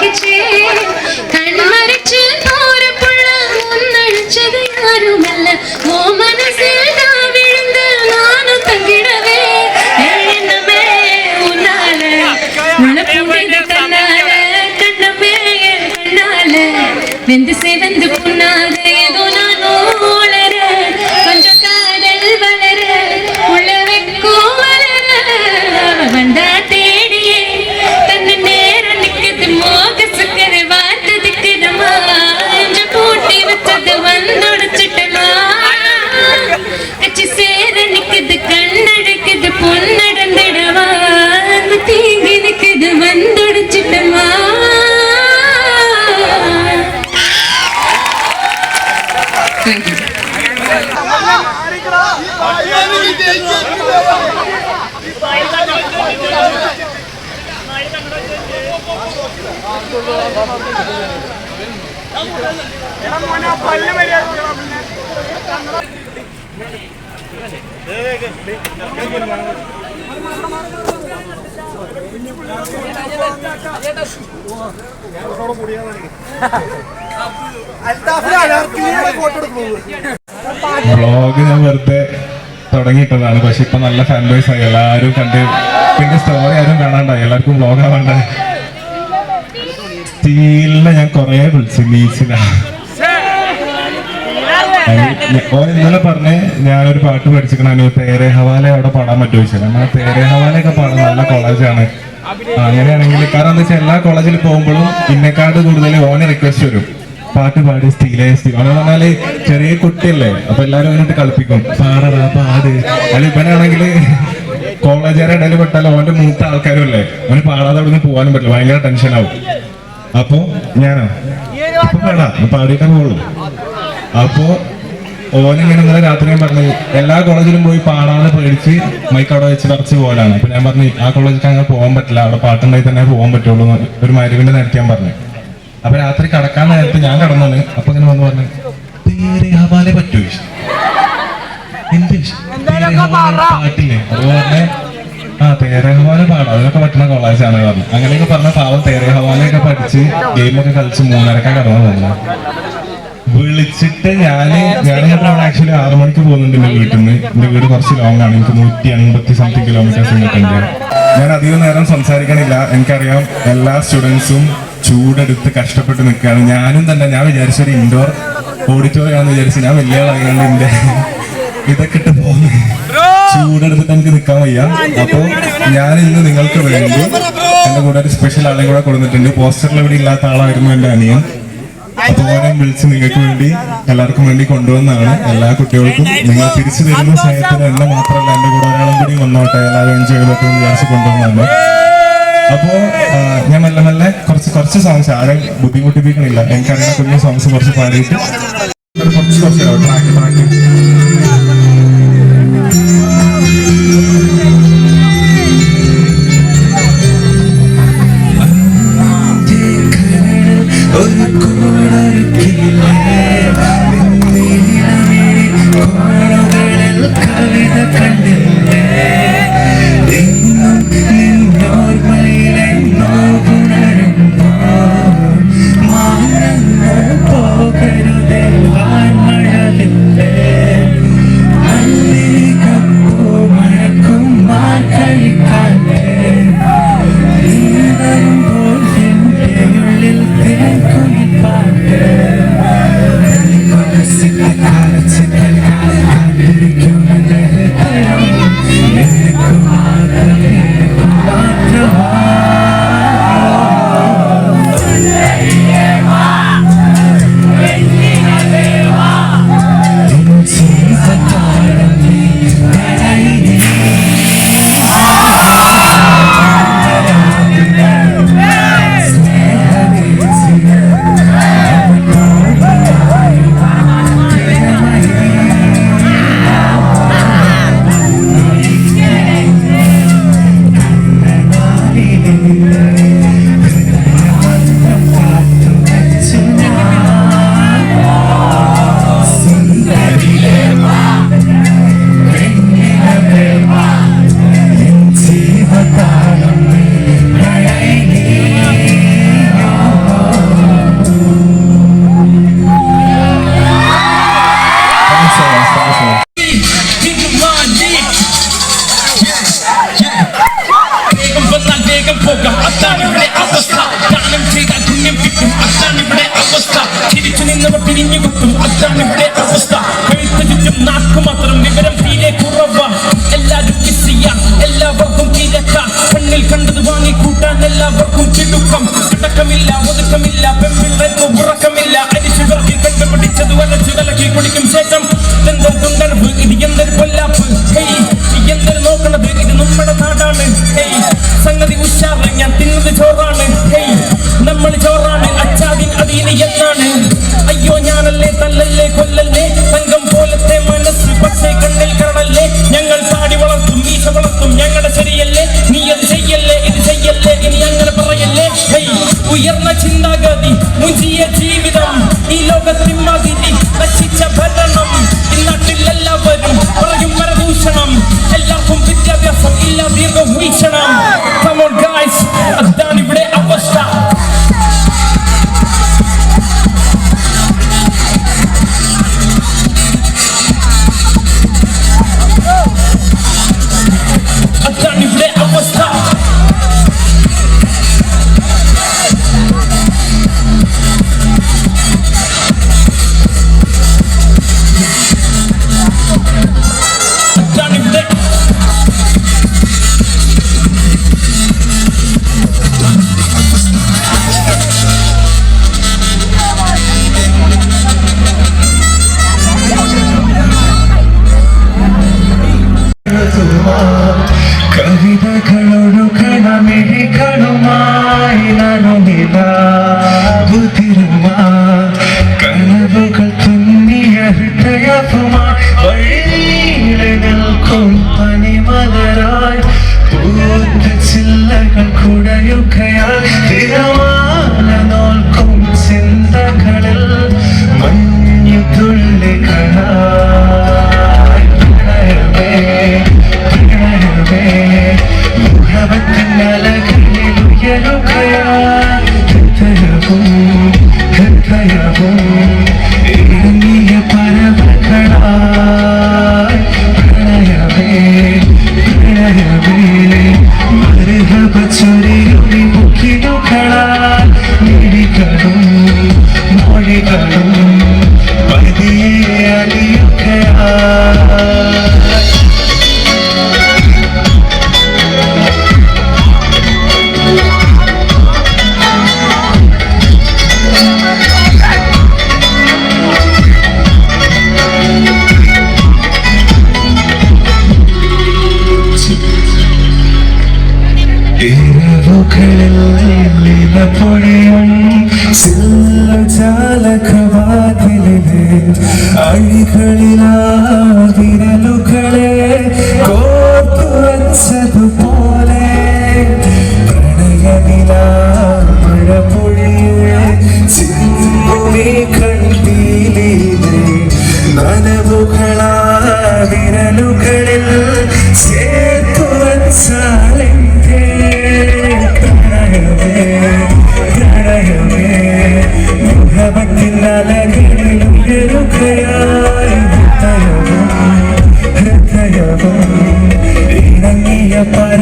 കണ്ണടിച്ച് കൺമറിച്ച് തോരപ്പുഴ ഒന്നഴിച്ചത് ആരുമല്ല ഓ മനസ്സിൽ വിഴുന്ന് നാനും തങ്കിടവേ എണ്ണമേ ഉന്നാല് ഉള്ളപ്പൂണ്ടിത് കണ്ണാല് കണ്ണമേ കണ്ണാല് വെന്ത് സെവന്ത് പുണ്ണാകെ ഏതോ നാനോ വളര കൊഞ്ചം കാതൽ വളര ഉള്ള വെക്കോ വളര വന്താ തേടിയേ തന്നെ നേരം നിൽക്കത് മോക സുക്കര വാർത്ത ദിക്കരമാ കൂട്ടി വെച്ചത് വന്നൊടച്ചിട്ടമാ കച്ചി സേര നിൽക്കത് കണ്ണടക്കത് പൊന്നടന്നിടവാ തീങ്ങി നിൽക്കത് വന്നൊടച്ചിട്ടമാ. വ്ളോഗ് ഞാൻ വെറുതെ തുടങ്ങിയിട്ടതാണ്, പക്ഷെ ഇപ്പൊ നല്ല ഫാൻ ബേസ് ആയി, എല്ലാവരും കണ്ട്. പിന്നെ സ്റ്റോറി ആരും കാണാണ്ടായി, എല്ലാവർക്കും വ്ളോഗ് ആവാണ്ട. സ്റ്റീലിനെ ഞാൻ കൊറേ വിളിച്ചു ബീച്ചിലാണ്. ഓൻ ഇന്നലെ പറഞ്ഞ് ഞാനൊരു പാട്ട് പഠിച്ചിരിക്കണു, തേരെ ഹവാല അവിടെ പാടാൻ പറ്റുമോ ചോദിച്ചാൽ. എന്നാൽ തേരെ ഹവാലയൊക്കെ പാടാൻ നല്ല കോളേജാണ്. അങ്ങനെയാണെങ്കിൽ കാരണം എന്താ വെച്ചാൽ എല്ലാ കോളേജിൽ പോകുമ്പോഴും ഇന്നെക്കാട് കൂടുതൽ ഓന് റിക്വസ്റ്റ് വരും, പാട്ട് പാടി സ്റ്റീലേ സ്റ്റീൽ. ഓനെന്ന് പറഞ്ഞാല് ചെറിയ കുട്ടിയല്ലേ, അപ്പൊ എല്ലാരും അതിനോട്ട് കളിപ്പിക്കും, പാടടാ പാട്. അല്ല ഇവനാണെങ്കിൽ കോളേജുകാരെ ഇടയിൽ പെട്ടാലും ഓന്റെ മൂത്ത ആൾക്കാരും അല്ലേ, ഓന് പാടാതെ അവിടെ നിന്ന് പോകാനും പറ്റില്ല, ഭയങ്കര ടെൻഷനാവും. അപ്പൊ ഞാനോ ഇപ്പൊ പാടാ പാടിയിട്ടേ പോകുള്ളൂ. അപ്പോ ഓനിങ്ങനെ ഇന്നലെ രാത്രി ഞാൻ പറഞ്ഞു എല്ലാ കോളേജിലും പോയി പാടാതെ പേടിച്ച് മൈക്ക് അവിടെ വെച്ച് പറിച്ച് പോലാണ്. അപ്പൊ ഞാൻ പറഞ്ഞു ആ കോളേജിൽ അങ്ങനെ പോകാൻ പറ്റില്ല, അവിടെ പാട്ടുണ്ടായി തന്നെ പോകാൻ പറ്റുള്ളൂ, ഒരു മരുവിന്റെ നേരത്തെ ഞാൻ പറഞ്ഞു. അപ്പൊ രാത്രി കടക്കാൻ നേരത്തെ ഞാൻ കടന്നാണ്. അപ്പൊ ഇങ്ങനെ വന്ന് പറഞ്ഞു തേരെ ഹവാലെ പറ്റൂ എന്ത് പാട്ടില്ലേ. അപ്പൊ പറഞ്ഞേ തേരെ ഹവാല പാടാം, അതിനൊക്കെ പറ്റുന്ന കോളേജാണ് പറഞ്ഞു. അങ്ങനെയൊക്കെ പറഞ്ഞ പാവം തേരെ ഹവാലയൊക്കെ പഠിച്ച് ഗെയിമൊക്കെ കളിച്ച് 3:30 കടന്നു തോന്നുന്നു. വിളിച്ചിട്ട് ഞാനിവിടെ ആക്ച്വലി 6 മണിക്ക് പോകുന്നുണ്ട് എന്റെ വീട്ടിൽ നിന്ന്. എന്റെ വീട് കുറച്ച് ലോങ് ആണ്, എനിക്ക് 180 സംതിങ് കിലോമീറ്റേഴ്സ് ഒക്കെ ഉണ്ട്. ഞാൻ അധികം നേരം സംസാരിക്കണില്ല, എനിക്കറിയാം എല്ലാ സ്റ്റുഡൻസും ചൂടെടുത്ത് കഷ്ടപ്പെട്ട് നിൽക്കുകയാണ്. ഞാനും തന്നെ ഞാൻ വിചാരിച്ചൊരു ഇൻഡോർ ഓഡിറ്റോറിയാണെന്ന് വിചാരിച്ചു. ഞാൻ വലിയ ആളായതുകൊണ്ട് എന്റെ ഇതൊക്കെ ഇട്ട് പോകുന്നു, ചൂടെടുത്തിട്ട് എനിക്ക് നിൽക്കാൻ വയ്യ. അപ്പോൾ ഞാൻ ഇന്ന് നിങ്ങൾക്ക് വേണ്ടി എന്റെ കൂടെ ഒരു സ്പെഷ്യൽ ആളെയും കൂടെ കൊടുത്തിട്ടുണ്ട്. പോസ്റ്ററിൽ ഇവിടെ ഇല്ലാത്ത ആളായിരുന്നു എന്റെ അനിയൻ. അപ്പൊ ഓനെ വിളിച്ച് നിങ്ങൾക്ക് വേണ്ടി എല്ലാവർക്കും വേണ്ടി കൊണ്ടുവന്നാണ്. എല്ലാ കുട്ടികൾക്കും നിങ്ങൾ തിരിച്ചു തരുന്ന സമയത്തിന് എന്നെ മാത്രമല്ല എന്റെ കൂടെ ഒരാളും കൂടി വന്നോട്ടെ, എല്ലാവരും എൻജോയ് ചെയ്തോട്ടെ എന്ന് വിചാരിച്ച് കൊണ്ടുവന്നാണ്. അപ്പോ ഞാൻ മെല്ലെ മെല്ലെ കുറച്ച് സോങ്സ് ആരും ബുദ്ധിമുട്ടിപ്പിക്കണില്ല, എനിക്കറിയാം കുഞ്ഞു സോങ്സ് കുറച്ച് പാടിയിട്ട് കുറച്ച് ട്രാക്ക് അതാണ് ഇവിടെ അവസ്ഥ. എഴുത്ത് ചുറ്റും നാക്ക് മാത്രം വിവരം തീരെ കുറവ. എല്ലാരും കിസിയ, എല്ലാവർക്കും കിഴക്ക. കണ്ണിൽ കണ്ടത് വാങ്ങി കൂട്ടാൻ എല്ലാവർക്കും ചിടുക്കം. അടക്കമില്ല, ഒതുക്കമില്ല, പെമ്പിള്ളേർക്ക് ഉറക്കമില്ല. അരിച്ചുകൾക്ക് കണ്ടുപിടിച്ചത് വരച്ചു കലക്കി കുടിക്കും ശേഷം എന്തൊരു തുണ്ടർവ്, ഇത് എന്തൊരു കൊല്ലാപ്പ്. ഹേയ് എന്തൊരു നോക്കണത്, ഇത് നമ്മുടെ നാടാണ്. ഹേയ് സംഗതി ഉഷാറ്, ഞാൻ തിന്നത് ചോറാണ്. ഹേയ് നമ്മൾ ചോറാണ്, അച്ചാദിൻ അതിന് എന്നാണ്. അയ്യോ ഞാനല്ലേ, തല്ലല്ലേ, കൊല്ലല്ലേ, തങ്കം പോലത്തെ മനസ്സ് പക്ഷേ കണ്ണിൽ കടലല്ലേ. ഞങ്ങൾ താടി വളർത്തും, മീശ വളർത്തും, ഞങ്ങളുടെ ശരിയല്ലേ. നീ അത് ചെയ്യല്ലേ, ഇത് ചെയ്യല്ലേ, ഇനി അങ്ങനെ പറയല്ലേ. ഹേയ് ഉയർന്ന ചിന്താഗതി, മുഞ്ചിയ ജീവിതം, ഈ ലോകത്തിമാതിരി നശിച്ച ഭരണം. ഇന്നാട്ടിൽ എല്ലാവരും പറയും പരദൂഷണം. എല്ലാവർക്കും വിദ്യാഭ്യാസം ഇല്ല, ദീർഘവീക്ഷണം. Come on guys, അതാണ് ഇവിടെ അവസ്ഥ. അതാണ് ഇവിടെ അവസ്ഥ. കവിതകളൊഴുകണമിഴികളുമായി നനുനിലാവുതിരുമാ കനവുകൾ തുന്നിയ ഹൃദയവുമായി വഴിനീളെ നിൽക്കും പനിമലരായി പൂത്ത ചില്ലകൾ കുടയുകയായി തിരമാല നോൽക്കും ചിന്തകളിൽ മഞ്ഞു തുള്ളികളായി പ്രണയമേ പ്രണയമേ മുഖത്തിനലകളിൽ ഉയരുകയായി ഹൃദയവും ഹൃദയവും ഇറങ്ങിയ പരവകളായി പ്രണയമേ പ്രണയമേ മരുഹബ ചൊരിയൊളി മുഖിനുകളാൽ മിഴികളും മൊഴികളും പതിയെ അലിയുകയായി പൊഴിയും സില്ലജാലകവാതിലിലെ അഴികളിലാ വിരലുകളെ കോർത്തു വച്ചതുപോലെ പ്രണയനിലാ മഴ പൊഴിയെ ചിന്തുമീ കണ്ണീലിലെ നനവുകളാ വിരലുകളിൽ ചേർത്തു വച്ചാലെന്തേ പ്രണയമേ മുഖത്തിനലകളിൽ ഉയരുകയായി ഹൃദയവും ഹൃദയവും ഇണങ്ങിയ പര